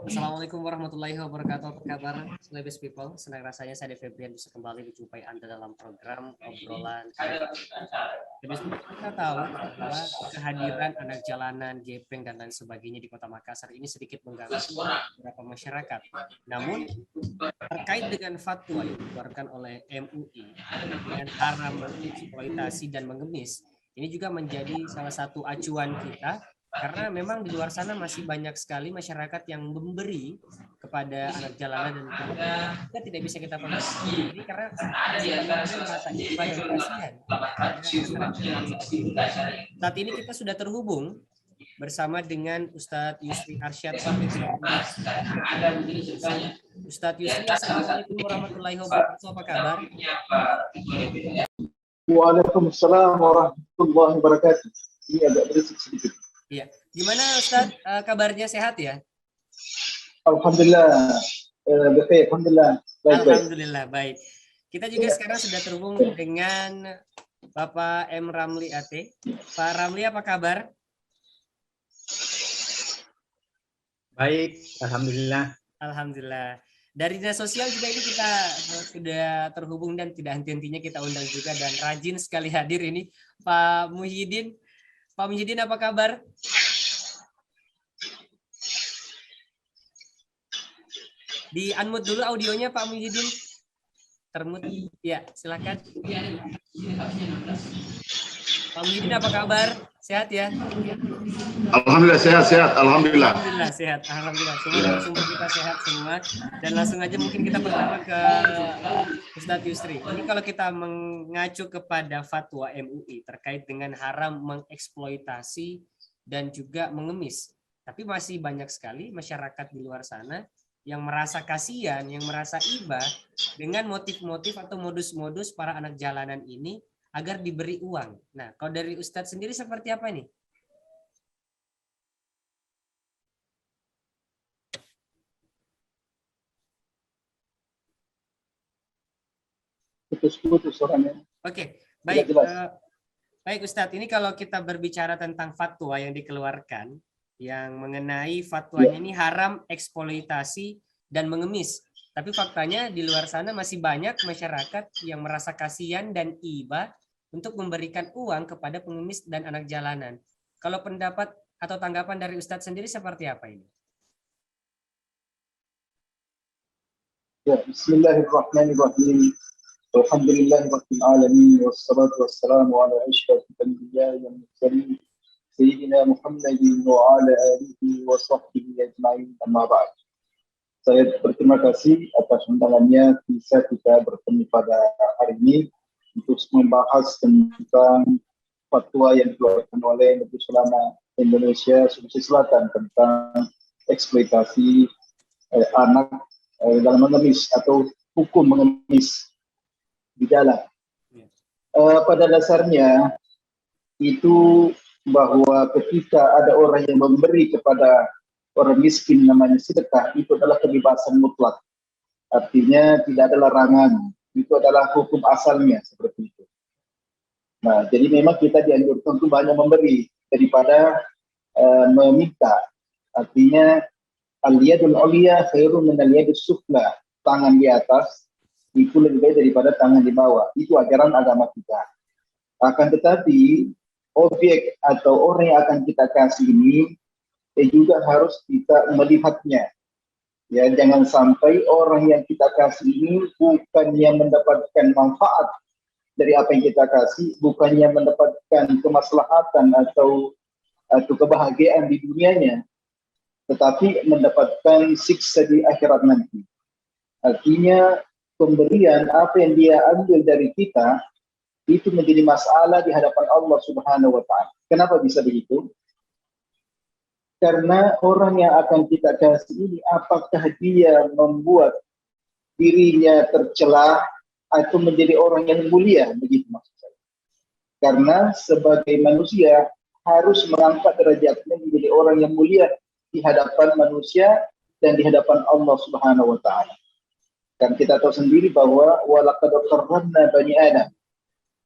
Assalamualaikum warahmatullahi wabarakatuh. Apa kabar, Celebes People? Senang rasanya saya Febrian bisa kembali menjumpai Anda dalam program obrolan. Celebes People, kita tahu bahwa kehadiran anak jalanan, gepeng, dan lain sebagainya di Kota Makassar ini sedikit mengganggu beberapa masyarakat. Namun, terkait dengan fatwa yang dikeluarkan oleh MUI dengan haram mengeksploitasi dan mengemis, ini juga menjadi salah satu acuan kita. Karena memang di luar sana masih banyak sekali masyarakat yang memberi kepada anak jalanan dan kita tidak bisa kita pungkiri. Jadi karena merasa iba dan kasihan. Saat ini kita sudah terhubung bersama dengan Ustadz Yusri Arsyad. Ustadz Yusri, assalamualaikum warahmatullahi wabarakatuh. Apa kabar? Waalaikumsalam warahmatullahi wabarakatuh. Ini agak berisik sedikit. Iya. Gimana Ustadz, kabarnya sehat ya? Alhamdulillah. Baik, alhamdulillah. Alhamdulillah baik. Kita juga sekarang sudah terhubung dengan Bapak M. Ramli AT. Pak Ramli, apa kabar? Baik, alhamdulillah. Alhamdulillah. Dari dinas sosial juga ini kita sudah terhubung dan tidak henti-hentinya kita undang juga dan rajin sekali hadir ini Pak Muhyiddin. Pak Muhyiddin, apa kabar? Di unmute dulu audionya Pak Muhyiddin. Termute. Ya, silakan. Pak Muhyiddin, apa kabar? Sehat ya? Alhamdulillah sehat. Alhamdulillah. Alhamdulillah sehat. Alhamdulillah. Semua sumber kita sehat semua. Dan langsung aja mungkin kita pertama ke Ustadz Yusri. Ini kalau kita mengacu kepada fatwa MUI terkait dengan haram mengeksploitasi dan juga mengemis. Tapi masih banyak sekali masyarakat di luar sana yang merasa kasihan, yang merasa iba dengan motif-motif atau modus-modus para anak jalanan ini agar diberi uang. Nah, kalau dari Ustadz sendiri seperti apa nih? Putus-putus orangnya. Oke, baik. Baik Ustadz, ini kalau kita berbicara tentang fatwa yang dikeluarkan, yang mengenai fatwanya ini haram eksploitasi dan mengemis. Tapi faktanya di luar sana masih banyak masyarakat yang merasa kasihan dan iba untuk memberikan uang kepada pengemis dan anak jalanan. Kalau pendapat atau tanggapan dari Ustadz sendiri seperti apa ini? Ya, bismillahirrahmanirrahim. Alhamdulillahirabbil alamin wassalatu wassalamu ala asyrafil anbiya'i wal mursalin sayyidina Muhammadin wa ala alihi wa sahbihi ajma'in. Amma ba'd. Saya berterima kasih atas undangannya bisa kita bertemu pada hari ini untuk membahas tentang fatwa yang dikeluarkan oleh Majelis Ulama Indonesia Sulawesi Selatan tentang eksploitasi anak dalam mengemis atau hukum mengemis di jalan. Pada dasarnya itu bahwa ketika ada orang yang memberi kepada orang miskin namanya sedekah, itu adalah kebebasan mutlak. Artinya tidak ada larangan. Itu adalah hukum asalnya seperti itu. Nah, jadi memang kita dianjurkan untuk banyak memberi daripada meminta. Artinya al-yadul ulya khairun min al-yadus sufla. Tangan di atas itu lebih baik daripada tangan di bawah. Itu ajaran agama kita. Akan tetapi objek atau orang yang akan kita kasih ini juga harus kita melihatnya. Ya, jangan sampai orang yang kita kasih ini bukannya mendapatkan manfaat dari apa yang kita kasih, bukannya mendapatkan kemaslahatan atau kebahagiaan di dunianya, tetapi mendapatkan siksa di akhirat nanti. Artinya pemberian apa yang dia ambil dari kita itu menjadi masalah di hadapan Allah Subhanahu wa taala. Kenapa bisa begitu? Karena orang yang akan kita kasih ini apakah dia membuat dirinya tercela atau menjadi orang yang mulia, begitu maksud saya. Karena sebagai manusia harus mengangkat derajatnya menjadi orang yang mulia di hadapan manusia dan di hadapan Allah Subhanahu wa taala. Dan kita tahu sendiri bahwa walaqad karramna bani Adam.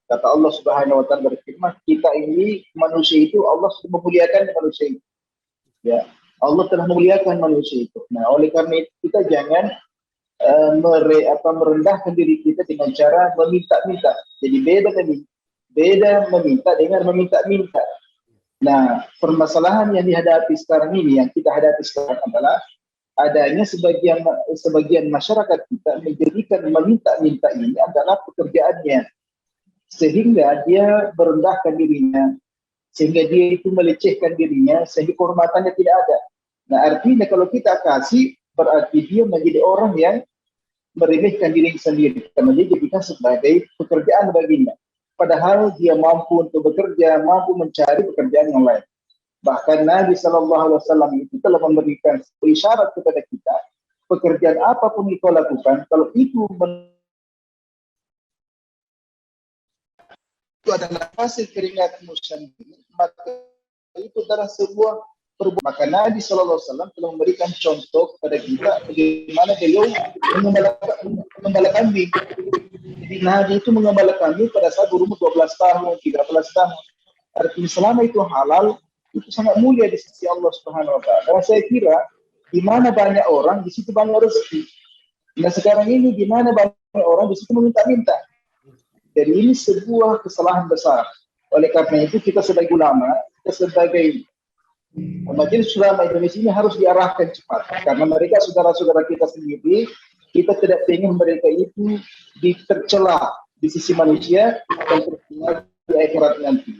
Kata Allah Subhanahu wa taala berfirman, kita ini manusia itu Allah sudah memuliakan manusia itu. Ya, Allah telah memuliakan manusia itu. Nah, oleh karena itu kita jangan merendahkan diri kita dengan cara meminta-minta. Jadi beda meminta dengan meminta-minta. Nah, permasalahan yang dihadapi sekarang ini, yang kita hadapi sekarang adalah adanya sebagian masyarakat kita menjadikan meminta-minta ini adalah pekerjaannya, sehingga dia merendahkan dirinya, sehingga dia itu melecehkan dirinya, sehingga kehormatannya tidak ada. Nah, artinya kalau kita kasih, berarti dia menjadi orang yang meremehkan diri sendiri, karena dia jadikan sebagai pekerjaan baginya. Padahal dia mampu untuk bekerja, mampu mencari pekerjaan yang lain. Bahkan Nabi SAW itu telah memberikan isyarat kepada kita, pekerjaan apapun itu lakukan, kalau itu adalah hasil keringatmu sendiri, maka itu adalah sebuah perbuatan. Maka Nabi SAW telah memberikan contoh kepada kita bagaimana beliau mengembala kambing. Jadi Nabi itu mengembala kambing pada saat berumur 12 tahun, 13 tahun. Artinya selama itu halal, itu sangat mulia di sisi Allah Subhanahu wa Ta'ala. Karena saya kira di mana banyak orang, di situ banyak rezeki. Nah sekarang ini di mana banyak orang, di situ meminta-minta. Jadi ini sebuah kesalahan besar. Oleh karena itu kita sebagai ulama, kita sebagai Majelis Ulama Indonesia ini harus diarahkan cepat. Karena mereka saudara-saudara kita sendiri, kita tidak ingin mereka itu tercela di sisi manusia dan tercela di akhirat nanti.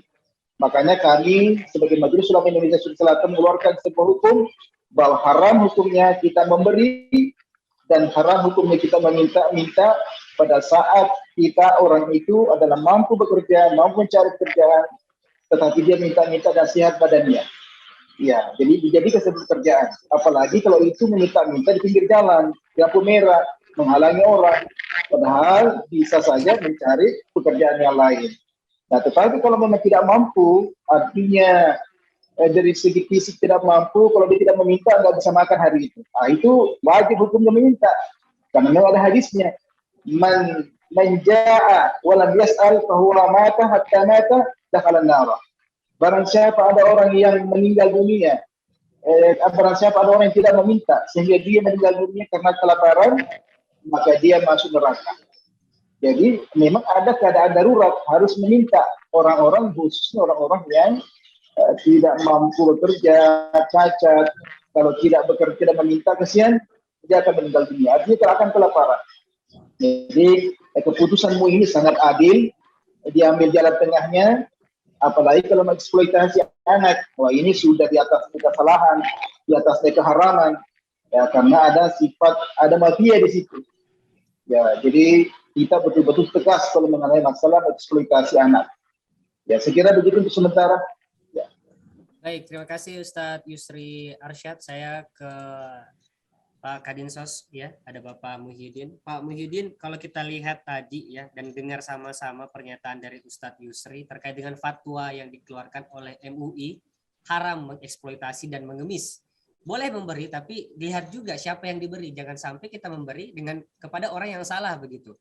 Makanya kami sebagai Majelis Ulama Indonesia Sulawesi Selatan mengeluarkan sebuah hukum bahwa haram hukumnya kita memberi dan haram hukumnya kita meminta-minta pada saat kita orang itu adalah mampu bekerja, mampu mencari pekerjaan, tetapi dia minta-minta dan sehat badannya. Ya, jadi dijadikan sebuah pekerjaan. Apalagi kalau itu meminta-minta di pinggir jalan, di lampu merah, menghalangi orang. Padahal bisa saja mencari pekerjaan yang lain. Nah, tetapi kalau memang tidak mampu, artinya dari segi fisik tidak mampu, kalau dia tidak meminta, nggak bisa makan hari itu. Nah, itu wajib hukumnya meminta. Karena memang ada hadisnya. Man ja'a walam yas'al fahuwa mata hatta mata dakhala an-nar. Barang siapa ada orang yang meninggal dunia, barang siapa ada orang yang tidak meminta, sehingga dia meninggal dunia karena kelaparan, maka dia masuk neraka. Jadi memang ada keadaan darurat, harus meminta orang-orang, khususnya orang-orang yang tidak mampu bekerja, cacat. Kalau tidak bekerja, tidak meminta, kesian, dia akan meninggal dunia. Artinya tidak akan kelaparan. Jadi keputusanmu ini sangat adil, diambil jalan tengahnya. Apalagi kalau mengeksploitasi anak, wah ini sudah di atas kesalahan, di atas keharaman, ya karena ada sifat, ada mafia di situ. Ya, jadi kita betul-betul tegas kalau mengenai masalah eksploitasi anak. Ya, saya kira begitu untuk sementara. Ya. Baik, terima kasih Ustadz Yusri Arsyad. Saya ke Pak Kadinsos, ya, ada Bapak Muhyiddin. Pak Muhyiddin, kalau kita lihat tadi ya dan dengar sama-sama pernyataan dari Ustadz Yusri terkait dengan fatwa yang dikeluarkan oleh MUI, haram mengeksploitasi dan mengemis. Boleh memberi, tapi lihat juga siapa yang diberi. Jangan sampai kita memberi kepada orang yang salah begitu.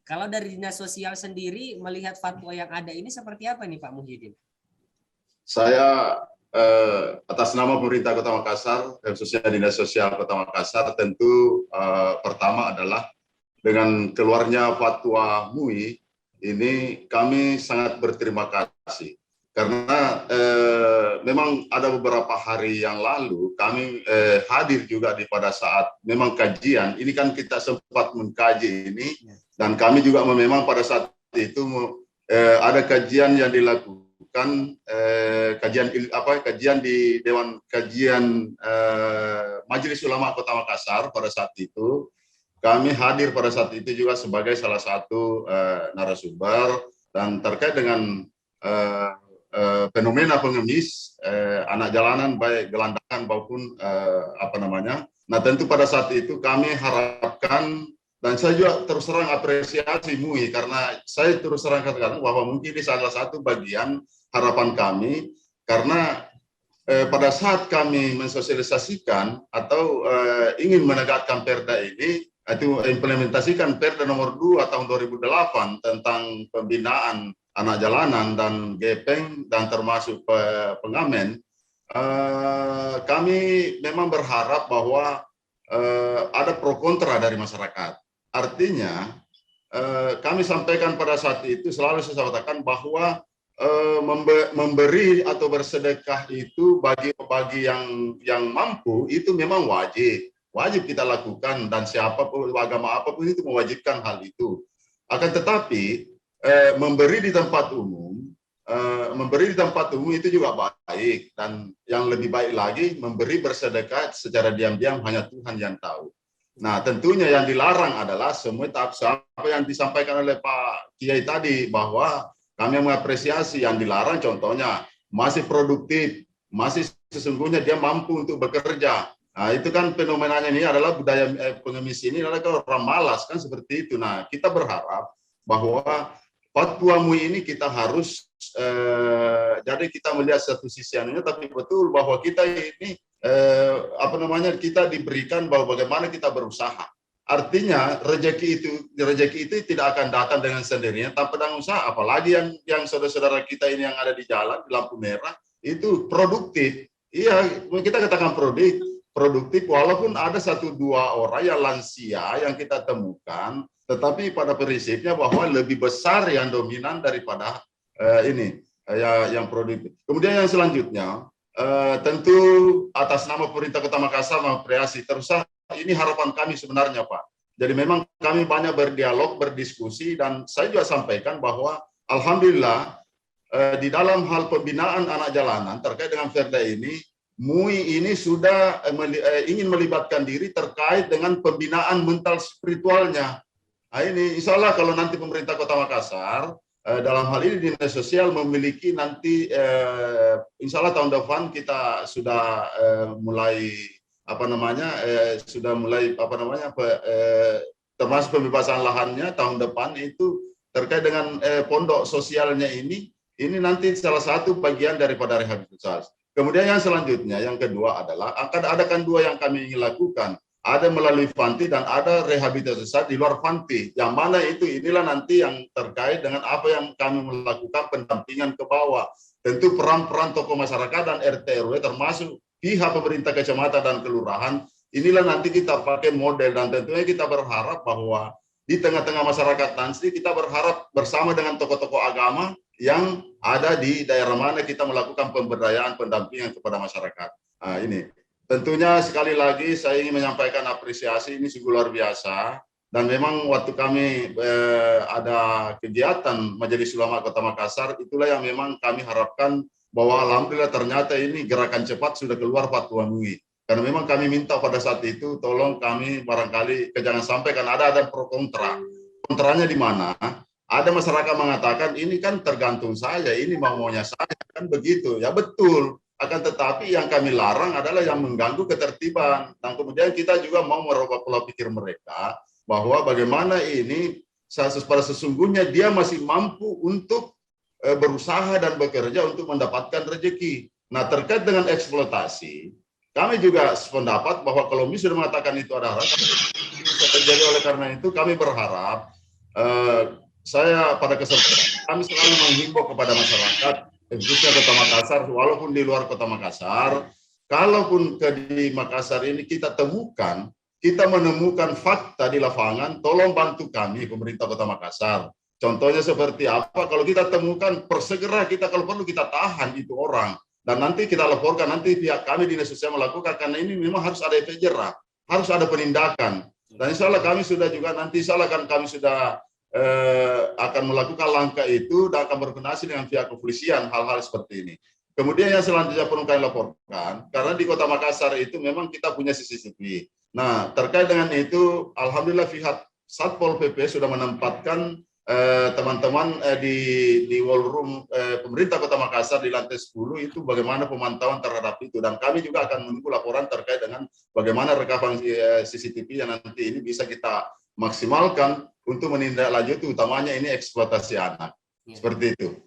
Kalau dari Dinas Sosial sendiri melihat fatwa yang ada ini seperti apa nih Pak Muhyiddin? Saya atas nama pemerintah Kota Makassar dan khususnya Dinas Sosial Kota Makassar, tentu pertama adalah dengan keluarnya fatwa MUI ini kami sangat berterima kasih karena memang ada beberapa hari yang lalu kami hadir juga pada saat memang kajian ini, kan kita sempat mengkaji ini dan kami juga memang pada saat itu ada kajian yang dilakukan, kajian di Dewan Kajian Majelis Ulama Kota Makassar. Pada saat itu kami hadir pada saat itu juga sebagai salah satu narasumber dan terkait dengan fenomena pengemis anak jalanan baik gelandangan maupun Nah tentu pada saat itu kami harapkan, dan saya juga terus terang apresiasi MUI karena saya terus terang katakan bahwa mungkin ini salah satu bagian harapan kami, karena pada saat kami mensosialisasikan atau ingin menegakkan Perda ini, itu implementasikan Perda nomor 2 tahun 2008 tentang pembinaan anak jalanan dan gepeng dan termasuk pengamen, kami memang berharap bahwa ada pro kontra dari masyarakat. Artinya kami sampaikan pada saat itu, selalu saya katakan bahwa memberi atau bersedekah itu bagi yang mampu itu memang wajib kita lakukan, dan siapapun agama apapun itu mewajibkan hal itu. Akan tetapi memberi di tempat umum itu juga baik, dan yang lebih baik lagi memberi bersedekah secara diam-diam hanya Tuhan yang tahu. Nah, tentunya yang dilarang adalah semua tahap apa yang disampaikan oleh Pak Kiai tadi, bahwa kami mengapresiasi. Yang dilarang contohnya masih produktif, masih sesungguhnya dia mampu untuk bekerja. Nah, itu kan fenomenanya ini adalah budaya pengemis ini adalah orang malas kan, seperti itu. Nah, kita berharap bahwa fatwa MUI ini kita harus jadi kita melihat satu sisi anunya, tapi betul bahwa kita ini kita diberikan bahwa bagaimana kita berusaha. Artinya rezeki itu tidak akan datang dengan sendirinya tanpa dengan usaha. Apalagi yang saudara-saudara kita ini yang ada di jalan di lampu merah itu produktif. Iya, kita katakan produktif walaupun ada 1-2 orang yang lansia yang kita temukan, tetapi pada prinsipnya bahwa lebih besar yang dominan daripada yang produktif. Kemudian yang selanjutnya, tentu atas nama pemerintah Kota Makassar mengapresiasi terus. Ini harapan kami sebenarnya, Pak. Jadi memang kami banyak berdialog, berdiskusi, dan saya juga sampaikan bahwa alhamdulillah di dalam hal pembinaan anak jalanan terkait dengan Perda ini, MUI ini sudah ingin melibatkan diri terkait dengan pembinaan mental spiritualnya. Nah, ini insya Allah kalau nanti pemerintah Kota Makassar dalam hal ini dinas sosial memiliki nanti insya Allah tahun depan kita sudah mulai termasuk pembebasan lahannya tahun depan itu terkait dengan pondok sosialnya ini nanti salah satu bagian daripada rehabilitasi. Kemudian yang selanjutnya, yang kedua adalah akan adakan 2 yang kami ingin lakukan. Ada melalui Fanti dan ada rehabilitasi di luar Fanti. Yang mana inilah nanti yang terkait dengan apa yang kami melakukan pendampingan ke bawah. Tentu peran-peran tokoh masyarakat dan RT RW termasuk pihak pemerintah kecamatan dan kelurahan, inilah nanti kita pakai model, dan tentunya kita berharap bahwa di tengah-tengah masyarakat nanti kita berharap bersama dengan tokoh-tokoh agama yang ada di daerah mana kita melakukan pemberdayaan pendampingan kepada masyarakat. Nah, ini tentunya sekali lagi saya ingin menyampaikan apresiasi ini sungguh luar biasa, dan memang waktu kami ada kegiatan Majelis Ulama Kota Makassar, itulah yang memang kami harapkan bahwa alhamdulillah ternyata ini gerakan cepat sudah keluar fatwa MUI. Karena memang kami minta pada saat itu, tolong kami barangkali jangan sampai kan ada pro kontra. Kontranya di mana? Ada masyarakat mengatakan ini kan tergantung saya, ini maunya saya, kan begitu. Ya betul. Akan tetapi yang kami larang adalah yang mengganggu ketertiban. Dan kemudian kita juga mau merubah pola pikir mereka bahwa bagaimana ini pada sesungguhnya dia masih mampu untuk berusaha dan bekerja untuk mendapatkan rezeki. Nah, terkait dengan eksploitasi, kami juga sependapat bahwa kalau MUI sudah mengatakan itu ada harapan bisa terjadi. Oleh karena itu kami berharap, saya pada kesempatan kami selalu menghimbau kepada masyarakat, khususnya Kota Makassar, walaupun di luar Kota Makassar, kalaupun di Makassar ini kita menemukan fakta di lapangan, tolong bantu kami pemerintah Kota Makassar. Contohnya seperti apa? Kalau kita temukan, persegera kita kalau perlu kita tahan itu orang, dan nanti kita laporkan, nanti pihak kami dinas sosial melakukan, karena ini memang harus ada efek jerah, harus ada penindakan. Dan insya Allah kami sudah juga nanti insya Allah kan kami sudah akan melakukan langkah itu dan akan berkoordinasi dengan pihak kepolisian hal-hal seperti ini. Kemudian yang selanjutnya perlu kami laporkan, karena di Kota Makassar itu memang kita punya CCTV. Nah, terkait dengan itu, alhamdulillah pihak Satpol PP sudah menempatkan teman-teman di wall room pemerintah Kota Makassar di lantai 10 itu bagaimana pemantauan terhadap itu, dan kami juga akan menunggu laporan terkait dengan bagaimana rekaman CCTV yang nanti ini bisa kita maksimalkan untuk menindaklanjuti, utamanya ini eksploitasi anak. Seperti itu.